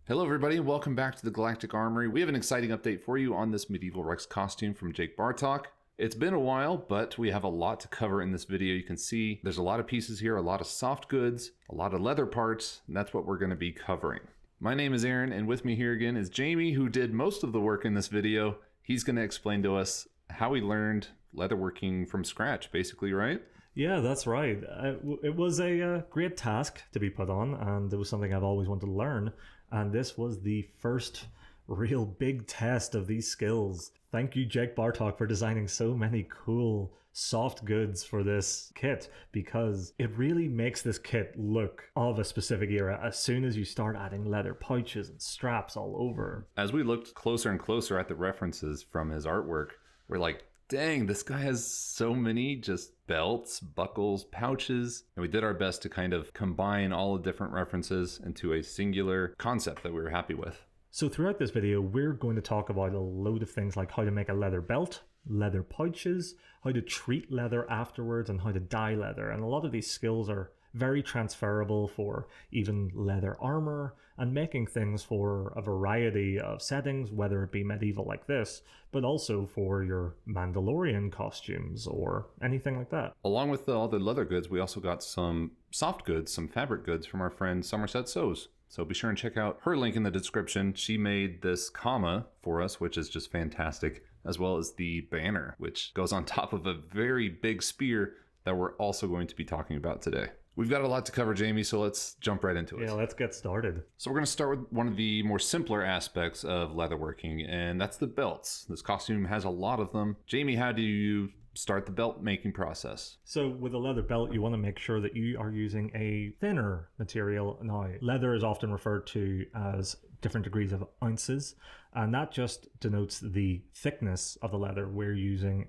Hello everybody and welcome back to the Galactic Armory. We have an exciting update for you on this Medieval Rex costume from Jake Bartok. It's been a while, but we have a lot to cover in this video. You can see there's a lot of pieces here, a lot of soft goods, a lot of leather parts, and that's what we're going to be covering. My name is Aaron, and with me here again is Jamie, who did most of the work in this video. He's going to explain to us how he learned leatherworking from scratch, basically, right? Yeah, that's right. It was a great task to be put on, and it was something I've always wanted to learn. And this was the first real big test of these skills. Thank you, Jake Bartok, for designing so many cool soft goods for this kit, because it really makes this kit look of a specific era as soon as you start adding leather pouches and straps all over. As we looked closer and closer at the references from his artwork, we're like, dang, this guy has so many just belts, buckles, pouches. And we did our best to kind of combine all the different references into a singular concept that we were happy with. So throughout this video, we're going to talk about a load of things like how to make a leather belt, leather pouches, how to treat leather afterwards, and how to dye leather. And a lot of these skills are very transferable for even leather armor and making things for a variety of settings, whether it be medieval like this, but also for your Mandalorian costumes or anything like that. Along with all the leather goods, we also got some soft goods, some fabric goods from our friend Somerset Sews. So be sure and check out her link in the description. She made this comma for us, which is just fantastic, as well as the banner, which goes on top of a very big spear that we're also going to be talking about today. We've got a lot to cover, Jamie, so let's jump right into it. Yeah, let's get started. So we're going to start with one of the more simpler aspects of leatherworking, and that's the belts. This costume has a lot of them. Jamie, how do you start the belt making process? So with a leather belt, you want to make sure that you are using a thinner material. Now, leather is often referred to as different degrees of ounces, and that just denotes the thickness of the leather. We're using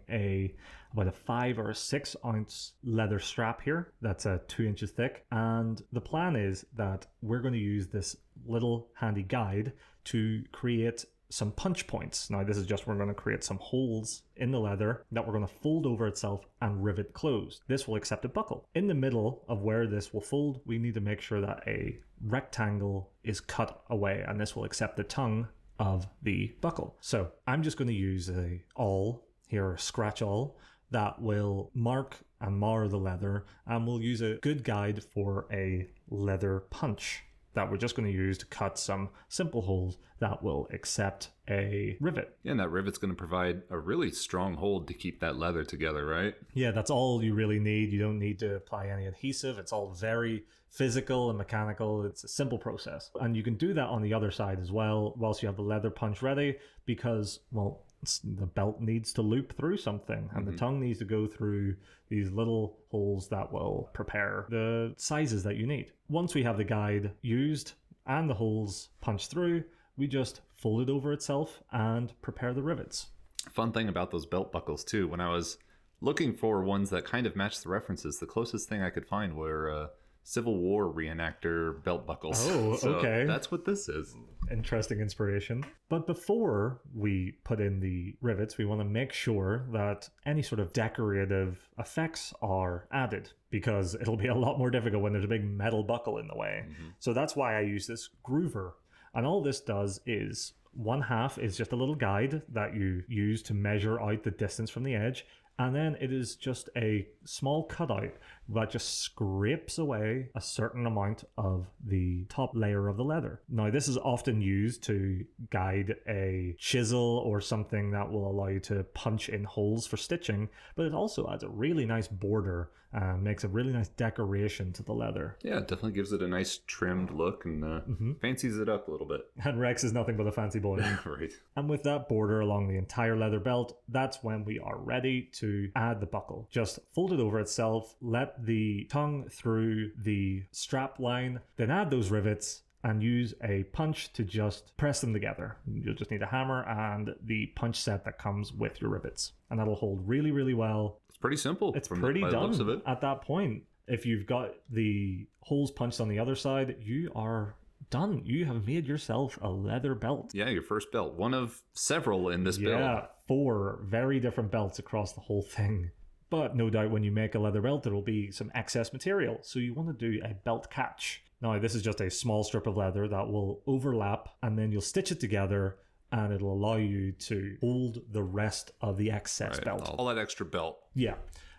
about a 5 or a 6 ounce leather strap here that's 2 inches thick, and the plan is that we're going to use this little handy guide to create some punch points. Now, this is just, we're going to create some holes in the leather that we're going to fold over itself and rivet closed. This will accept a buckle. In the middle of where this will fold, we need to make sure that a rectangle is cut away, and this will accept the tongue of the buckle. So I'm just going to use a awl here, a scratch awl, that will mark and mar the leather, and we'll use a good guide for a leather punch that we're just going to use to cut some simple holes that will accept a rivet. Yeah, and that rivet's going to provide a really strong hold to keep that leather together, right? Yeah, that's all you really need. You don't need to apply any adhesive. It's all very physical and mechanical. It's a simple process. And you can do that on the other side as well, whilst you have the leather punch ready, because, well, the belt needs to loop through something, and the tongue needs to go through these little holes that will prepare the sizes that you need. Once we have the guide used and the holes punched through, we just fold it over itself and prepare the rivets. Fun thing about those belt buckles too, when I was looking for ones that kind of matched the references, the closest thing I could find were Civil War reenactor belt buckles. Oh, so okay. That's what this is. Interesting inspiration. But before we put in the rivets, we want to make sure that any sort of decorative effects are added, because it'll be a lot more difficult when there's a big metal buckle in the way. So that's why I use this groover. And all this does is, one half is just a little guide that you use to measure out the distance from the edge. And then it is just a small cutout that just scrapes away a certain amount of the top layer of the leather. Now, this is often used to guide a chisel or something that will allow you to punch in holes for stitching, but it also adds a really nice border and makes a really nice decoration to the leather. Yeah, it definitely gives it a nice trimmed look and fancies it up a little bit. And Rex is nothing but a fancy boy. Right. And with that border along the entire leather belt, that's when we are ready to add the buckle. Just fold it over itself, let the tongue through the strap line, then add those rivets and use a punch to just press them together. You'll just need a hammer and the punch set that comes with your rivets. And that'll hold really, really well. It's pretty simple. It's pretty done at that point. If you've got the holes punched on the other side, you are done. You have made yourself a leather belt. Yeah, your first belt. One of several in this build. Yeah, 4 very different belts across the whole thing. But no doubt when you make a leather belt, there will be some excess material. So you want to do a belt catch. Now, this is just a small strip of leather that will overlap, and then you'll stitch it together, and it'll allow you to hold the rest of the excess belt. All that extra belt. Yeah.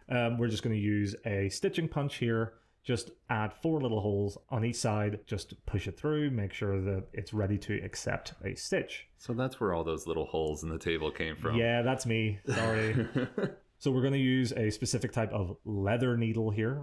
We're just going to use a stitching punch here. Just add 4 little holes on each side. Just push it through. Make sure that it's ready to accept a stitch. So that's where all those little holes in the table came from. Yeah, that's me. Sorry. So we're going to use a specific type of leather needle here.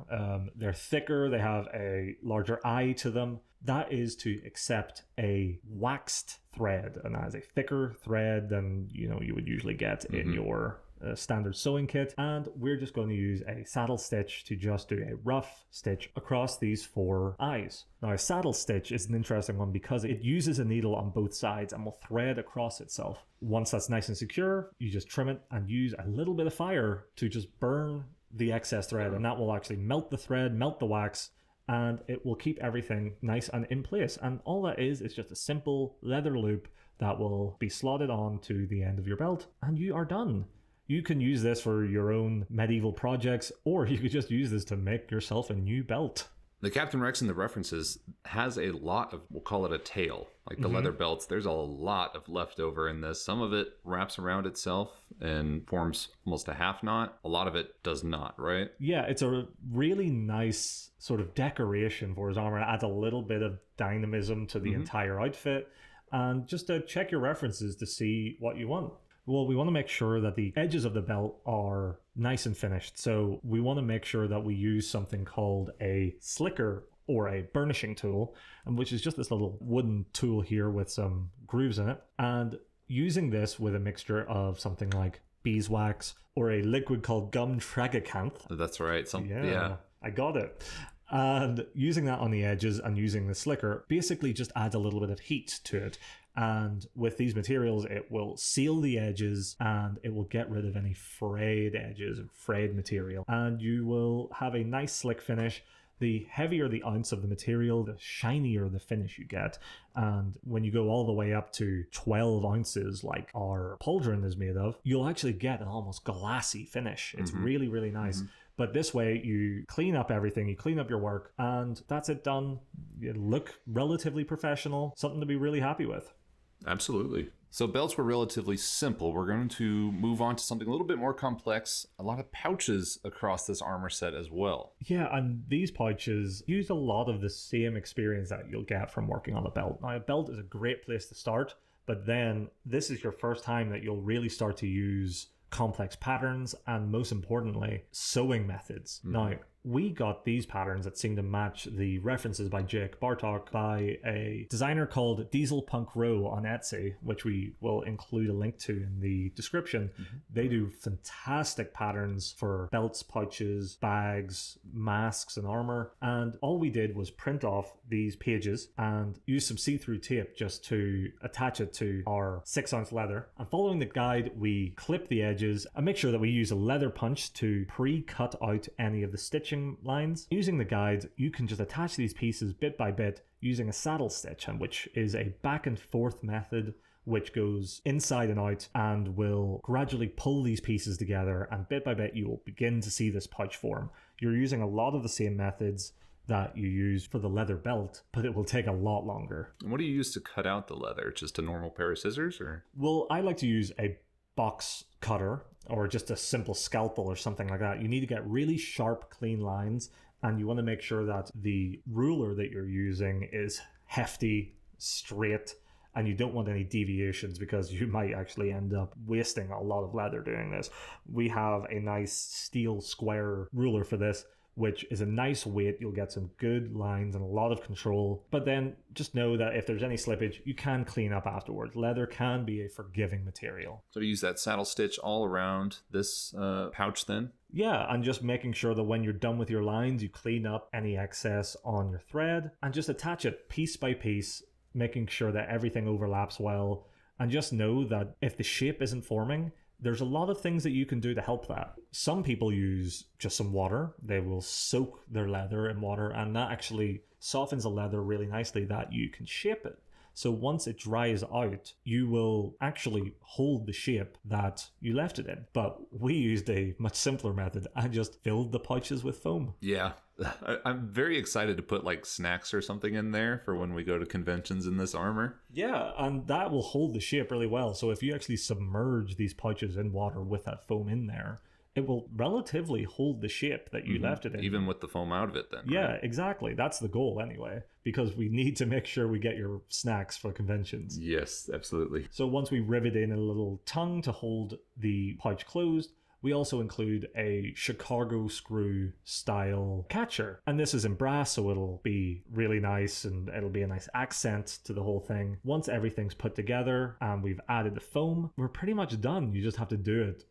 They're thicker. They have a larger eye to them. That is to accept a waxed thread, and that is a thicker thread than you would usually get in your standard sewing kit. And we're just going to use a saddle stitch to just do a rough stitch across these 4 eyes. Now, a saddle stitch is an interesting one because it uses a needle on both sides and will thread across itself. Once that's nice and secure, you just trim it and use a little bit of fire to just burn the excess thread, and that will actually melt the thread, melt the wax, and it will keep everything nice and in place. And all that is just a simple leather loop that will be slotted on to the end of your belt, and you are done. You can use this for your own medieval projects, or you could just use this to make yourself a new belt. The Captain Rex in the references has a lot of, we'll call it a tail. Like the leather belts, there's a lot of leftover in this. Some of it wraps around itself and forms almost a half knot. A lot of it does not, right? Yeah, it's a really nice sort of decoration for his armor. It adds a little bit of dynamism to the entire outfit. And just to check your references to see what you want. Well, we want to make sure that the edges of the belt are nice and finished. So we want to make sure that we use something called a slicker or a burnishing tool, which is just this little wooden tool here with some grooves in it. And using this with a mixture of something like beeswax or a liquid called gum tragacanth. That's right. Yeah. I got it. And using that on the edges and using the slicker basically just adds a little bit of heat to it. And with these materials, it will seal the edges and it will get rid of any frayed edges and frayed material. And you will have a nice slick finish. The heavier the ounce of the material, the shinier the finish you get. And when you go all the way up to 12 ounces, like our Pauldron is made of, you'll actually get an almost glassy finish. It's really, really nice. But this way, you clean up everything, you clean up your work, and that's it done. You look relatively professional, something to be really happy with. Absolutely. So belts were relatively simple. We're going to move on to something a little bit more complex. A lot of pouches across this armor set as well. Yeah, and these pouches use a lot of the same experience that you'll get from working on a belt. Now, a belt is a great place to start, but then this is your first time that you'll really start to use complex patterns and, most importantly, sewing methods. Now, we got these patterns that seem to match the references by Jake Bartok by a designer called Diesel Punk Row on Etsy, which we will include a link to in the description. They do fantastic patterns for belts, pouches, bags, masks, and armor. And all we did was print off these pages and use some see-through tape just to attach it to our 6-ounce leather. And following the guide, we clip the edges and make sure that we use a leather punch to pre-cut out any of the stitching lines. Using the guide, you can just attach these pieces bit by bit using a saddle stitch, and which is a back and forth method which goes inside and out and will gradually pull these pieces together, and bit by bit you will begin to see this pouch form. You're using a lot of the same methods that you use for the leather belt, but it will take a lot longer. And what do you use to cut out the leather? Just a normal pair of scissors, or? Well, I like to use a box cutter or just a simple scalpel or something like that. You need to get really sharp, clean lines, and you want to make sure that the ruler that you're using is hefty, straight, and you don't want any deviations because you might actually end up wasting a lot of leather doing this. We have a nice steel square ruler for this, which is a nice weight. You'll get some good lines and a lot of control. But then just know that if there's any slippage, you can clean up afterwards. Leather can be a forgiving material. So to use that saddle stitch all around this pouch then? Yeah, and just making sure that when you're done with your lines, you clean up any excess on your thread and just attach it piece by piece, making sure that everything overlaps well. And just know that if the shape isn't forming, there's a lot of things that you can do to help that. Some people use just some water. They will soak their leather in water, and that actually softens the leather really nicely that you can shape it. So once it dries out, you will actually hold the shape that you left it in. But we used a much simpler method and just filled the pouches with foam. Yeah, I'm very excited to put like snacks or something in there for when we go to conventions in this armor. Yeah, and that will hold the shape really well. So if you actually submerge these pouches in water with that foam in there, it will relatively hold the shape that you left it in. Even with the foam out of it then. Yeah, right? exactly. That's the goal anyway, because we need to make sure we get your snacks for conventions. Yes, absolutely. So once we rivet in a little tongue to hold the pouch closed, we also include a Chicago screw style catcher. And this is in brass, so it'll be really nice and it'll be a nice accent to the whole thing. Once everything's put together and we've added the foam, we're pretty much done. You just have to do it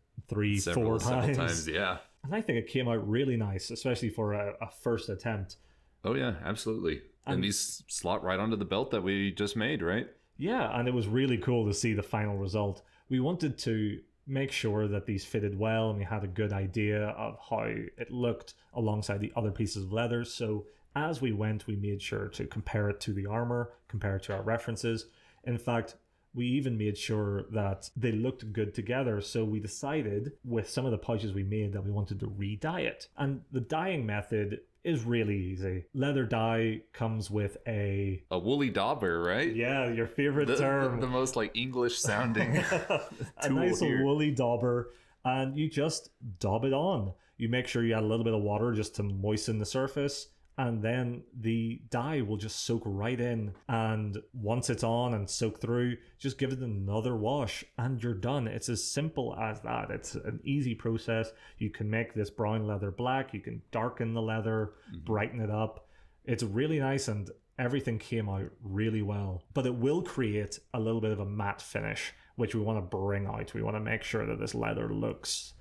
several times. Yeah. And I think it came out really nice, especially for a first attempt. Oh yeah, absolutely. And these slot right onto the belt that we just made, right? Yeah, and it was really cool to see the final result. We wanted to make sure that these fitted well and we had a good idea of how it looked alongside the other pieces of leather. So as we went, we made sure to compare it to the armor, compare it to our references. In fact, we even made sure that they looked good together. So we decided with some of the pouches we made that we wanted to re-dye it. And the dyeing method is really easy. Leather dye comes with a woolly dauber, right? Yeah, your favorite term. The most like English sounding a nice woolly dauber, and you just daub it on. You make sure you add a little bit of water just to moisten the surface, and then the dye will just soak right in. And once it's on and soaked through, just give it another wash and you're done. It's as simple as that. It's an easy process. You can make this brown leather black, you can darken the leather, brighten it up. It's really nice, and everything came out really well. But it will create a little bit of a matte finish, which we want to bring out. We want to make sure that this leather looks,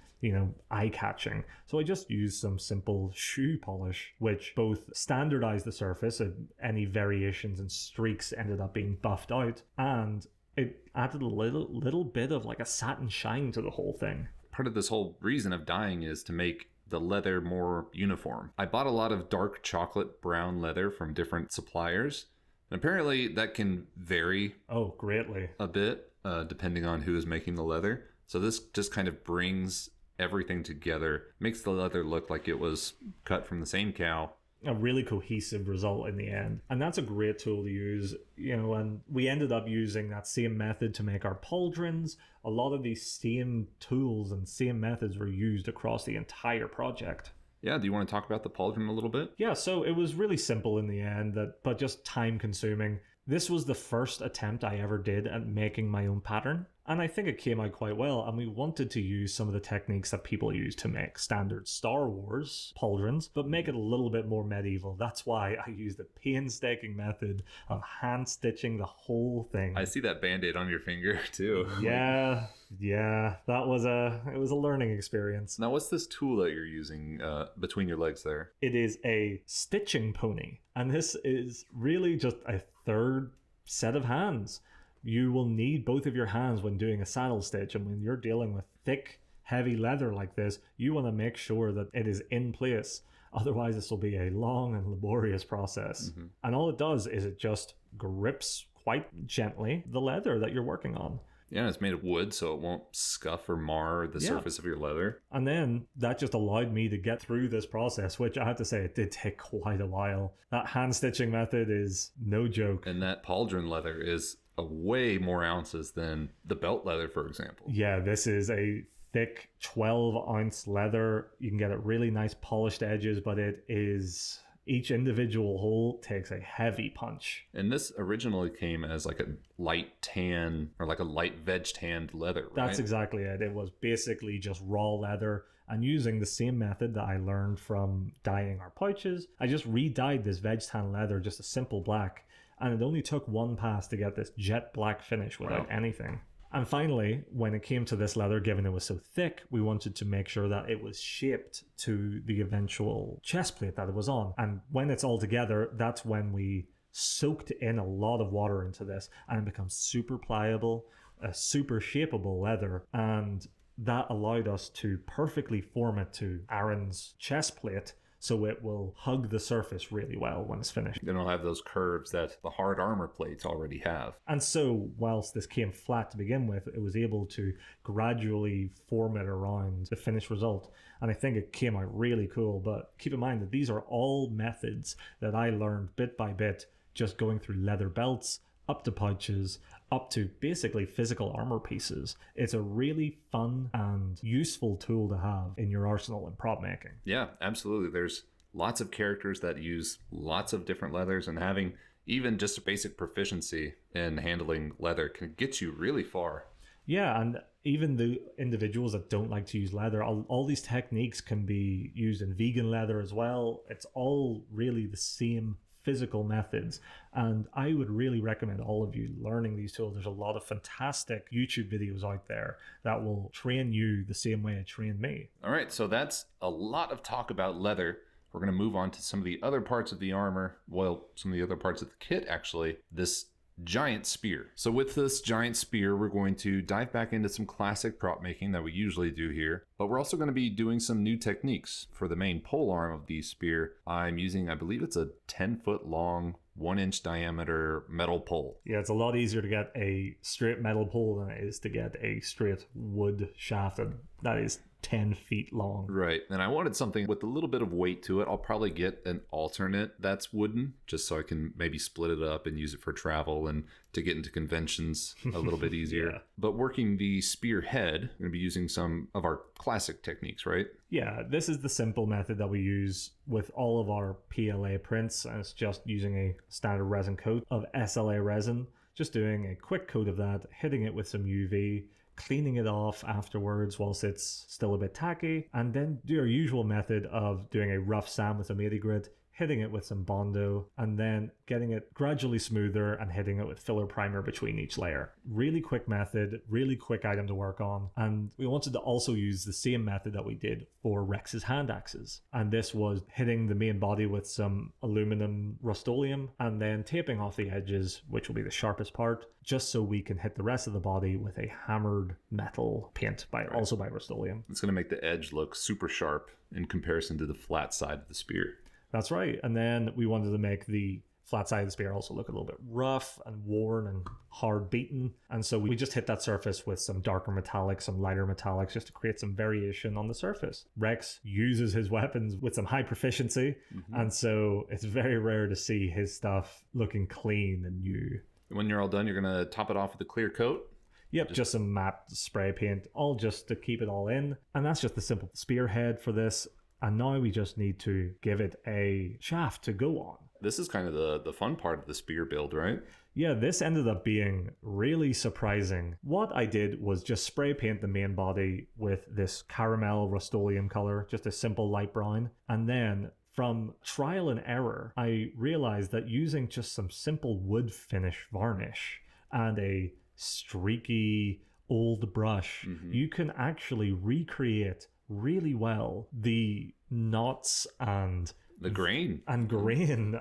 eye-catching. So I just used some simple shoe polish, which both standardized the surface, and any variations and streaks ended up being buffed out, and it added a little bit of like a satin shine to the whole thing. Part of this whole reason of dyeing is to make the leather more uniform. I bought a lot of dark chocolate brown leather from different suppliers, and apparently that can vary greatly a bit depending on who is making the leather. So this just kind of brings everything together, makes the leather look like it was cut from the same cow. A really cohesive result in the end. And that's a great tool to use, and we ended up using that same method to make our pauldrons. A lot of these same tools and same methods were used across the entire project. Yeah, do you want to talk about the pauldron a little bit? Yeah, so it was really simple in the end, but just time consuming. This was the first attempt I ever did at making my own pattern, and I think it came out quite well, and we wanted to use some of the techniques that people use to make standard Star Wars pauldrons, but make it a little bit more medieval. That's why I used the painstaking method of hand stitching the whole thing. I see that band-aid on your finger too. Yeah, it was a learning experience. Now what's this tool that you're using between your legs there? It is a stitching pony, and this is really just a third set of hands. You will need both of your hands when doing a saddle stitch, and when you're dealing with thick, heavy leather like this, you want to make sure that it is in place. Otherwise, this will be a long and laborious process. And all it does is it just grips quite gently the leather that you're working on. Yeah, it's made of wood, so it won't scuff or mar the surface of your leather. And then that just allowed me to get through this process, which I have to say, it did take quite a while. That hand stitching method is no joke. And that pauldron leather is a way more ounces than the belt leather, for example. Yeah, this is a thick 12-ounce leather. You can get it really nice polished edges, but it is... each individual hole takes a heavy punch. And this originally came as like a light tan or like a light veg tanned leather, right? That's exactly it. It was basically just raw leather. And using the same method that I learned from dyeing our pouches, I just re-dyed this veg tan leather just a simple black. And it only took one pass to get this jet black finish without anything. And finally, when it came to this leather, given it was so thick, we wanted to make sure that it was shaped to the eventual chest plate that it was on. And when it's all together, that's when we soaked in a lot of water into this, and it becomes super pliable, a super shapeable leather. And that allowed us to perfectly form it to Aaron's chest plate, so it will hug the surface really well when it's finished. Then it'll have those curves that the hard armor plates already have. And so, whilst this came flat to begin with, it was able to gradually form it around the finished result. And I think it came out really cool. But keep in mind that these are all methods that I learned bit by bit, just going through leather belts, up to pouches, up to basically physical armor pieces. It's a really fun and useful tool to have in your arsenal in prop making. Yeah, absolutely. There's lots of characters that use lots of different leathers, and having even just a basic proficiency in handling leather can get you really far. Yeah, and even the individuals that don't like to use leather, all these techniques can be used in vegan leather as well. It's all really the same physical methods, and I would really recommend all of you learning these tools. There's a lot of fantastic YouTube videos out there that will train you the same way it trained me. All right, so that's a lot of talk about leather. We're going to move on to some of the other parts of the armor. Well, some of the other parts of the kit, actually. This giant spear. So with this giant spear, we're going to dive back into some classic prop making that we usually do here, but we're also going to be doing some new techniques. For the main pole arm of the spear, I'm using, I believe it's a 10-foot long, 1-inch diameter metal pole. Yeah, it's a lot easier to get a straight metal pole than it is to get a straight wood shaft that is 10 feet long. Right, and I wanted something with a little bit of weight to it. I'll probably get an alternate that's wooden, just so I can maybe split it up and use it for travel and to get into conventions a little bit easier. Yeah. But working the spear head, I'm going to be using some of our classic techniques, right? Yeah, this is the simple method that we use with all of our PLA prints, and it's just using a standard resin coat of SLA resin, just doing a quick coat of that, hitting it with some UV, cleaning it off afterwards whilst it's still a bit tacky, and then do our usual method of doing a rough sand with some 80 grit, hitting it with some Bondo, and then getting it gradually smoother and hitting it with filler primer between each layer. Really quick method, really quick item to work on. And we wanted to also use the same method that we did for Rex's hand axes. And this was hitting the main body with some aluminum Rust-Oleum and then taping off the edges, which will be the sharpest part, just so we can hit the rest of the body with a hammered metal paint, also by Rust-Oleum. It's going to make the edge look super sharp in comparison to the flat side of the spear. That's right. And then we wanted to make the flat side of the spear also look a little bit rough and worn and hard beaten. And so we just hit that surface with some darker metallics, some lighter metallics, just to create some variation on the surface. Rex uses his weapons with some high proficiency. And so it's very rare to see his stuff looking clean and new. When you're all done, you're going to top it off with a clear coat. Yep, just some matte spray paint, all just to keep it all in. And that's just the simple spearhead for this. And now we just need to give it a shaft to go on. This is kind of the fun part of the spear build, right? Yeah, this ended up being really surprising. What I did was just spray paint the main body with this caramel Rust-Oleum color, just a simple light brown. And then from trial and error, I realized that using just some simple wood finish varnish and a streaky old brush, you can actually recreate really well the knots and the grain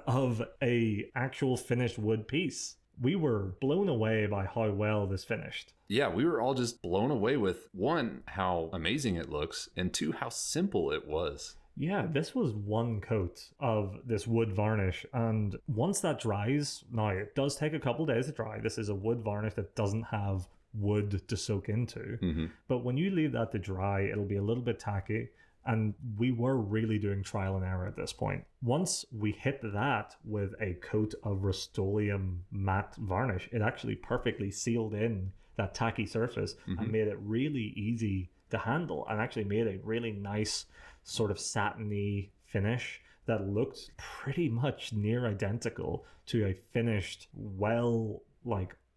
of a actual finished wood piece. We were blown away by how well this finished. Yeah, we were all just blown away with, one, how amazing it looks, and two, how simple it was. Yeah, this was one coat of this wood varnish, and once that dries, now it does take a couple days to dry. This is a wood varnish that doesn't have wood to soak into, but when you leave that to dry, it'll be a little bit tacky, and we were really doing trial and error at this point. Once we hit that with a coat of Rust-Oleum matte varnish, it actually perfectly sealed in that tacky surface and made it really easy to handle, and actually made a really nice sort of satiny finish that looked pretty much near identical to a finished,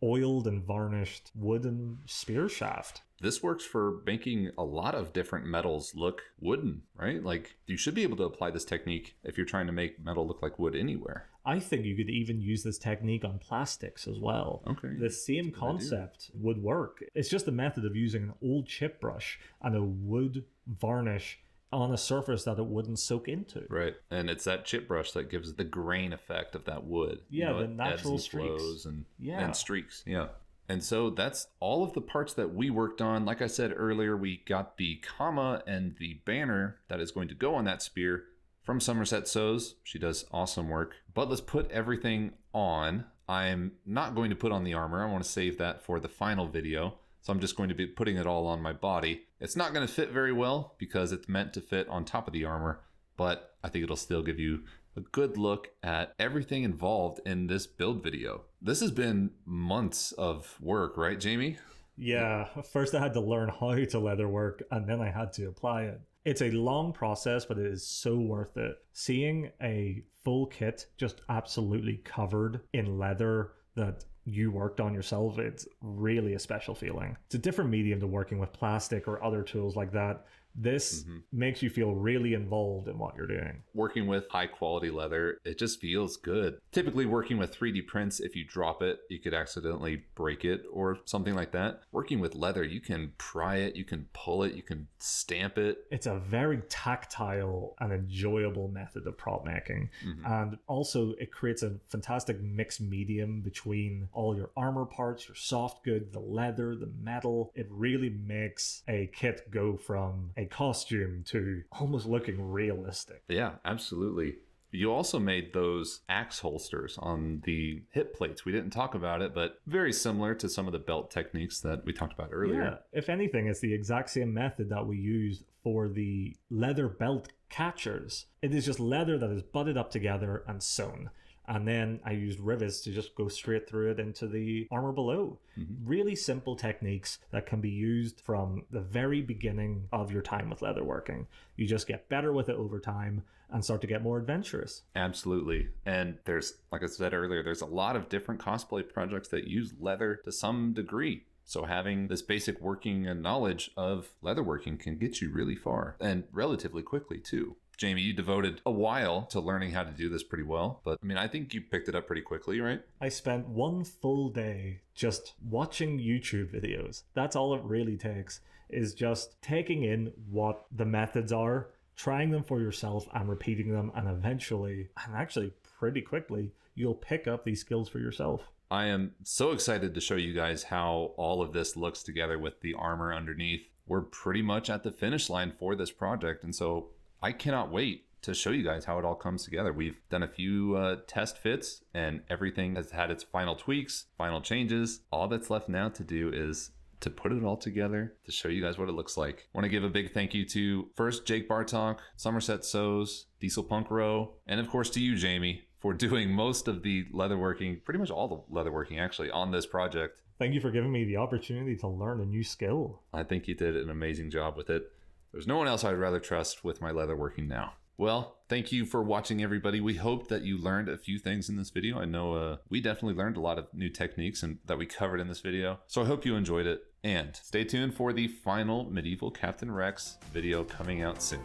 oiled and varnished wooden spear shaft. This works for making a lot of different metals look wooden, right? Like, you should be able to apply this technique if you're trying to make metal look like wood anywhere. I think you could even use this technique on plastics as well. Okay. The same concept would work. It's just a method of using an old chip brush and a wood varnish on a surface that it wouldn't soak into. Right. And it's that chip brush that gives the grain effect of that wood. Yeah, the it natural ebbs and streaks. flows and streaks. Yeah. And so that's all of the parts that we worked on. Like I said earlier, we got the comma and the banner that is going to go on that spear from Somerset Sews. She does awesome work. But let's put everything on. I'm not going to put on the armor. I want to save that for the final video. So I'm just going to be putting it all on my body. It's not going to fit very well because it's meant to fit on top of the armor, but I think it'll still give you a good look at everything involved in this build video. This has been months of work, right, Jamie? Yeah, first I had to learn how to leatherwork and then I had to apply it. It's a long process, but it is so worth it. Seeing a full kit just absolutely covered in leather that you worked on yourself, it's really a special feeling. It's a different medium to working with plastic or other tools like that. This makes you feel really involved in what you're doing. Working with high quality leather, it just feels good. Typically working with 3D prints, if you drop it, you could accidentally break it or something like that. Working with leather, you can pry it, you can pull it, you can stamp it. It's a very tactile and enjoyable method of prop making. And also it creates a fantastic mixed medium between all your armor parts, your soft good, the leather, the metal. It really makes a kit go from a costume to almost looking realistic. Yeah, absolutely. You also made those axe holsters on the hip plates. We didn't talk about it, but very similar to some of the belt techniques that we talked about earlier. Yeah, if anything, it's the exact same method that we used for the leather belt catchers. It is just leather that is butted up together and sewn. And then I used rivets to just go straight through it into the armor below. Really simple techniques that can be used from the very beginning of your time with leatherworking. You just get better with it over time and start to get more adventurous. Absolutely. And there's, like I said earlier, there's a lot of different cosplay projects that use leather to some degree. So having this basic working and knowledge of leatherworking can get you really far and relatively quickly too. Jamie, you devoted a while to learning how to do this pretty well, but I mean, I think you picked it up pretty quickly, right? I spent one full day just watching YouTube videos. That's all it really takes, is just taking in what the methods are, trying them for yourself and repeating them, and eventually, and actually pretty quickly, you'll pick up these skills for yourself. I am so excited to show you guys how all of this looks together with the armor underneath. We're pretty much at the finish line for this project, and so I cannot wait to show you guys how it all comes together. We've done a few test fits and everything has had its final tweaks, final changes. All that's left now to do is to put it all together to show you guys what it looks like. I want to give a big thank you to first Jake Bartok, Somerset Sews, Diesel Punk Row, and of course to you, Jamie, for doing most of the leatherworking, pretty much all the leatherworking actually, on this project. Thank you for giving me the opportunity to learn a new skill. I think you did an amazing job with it. There's no one else I'd rather trust with my leatherworking now. Well, thank you for watching, everybody. We hope that you learned a few things in this video. I know we definitely learned a lot of new techniques and that we covered in this video. So I hope you enjoyed it. And stay tuned for the final Medieval Captain Rex video coming out soon.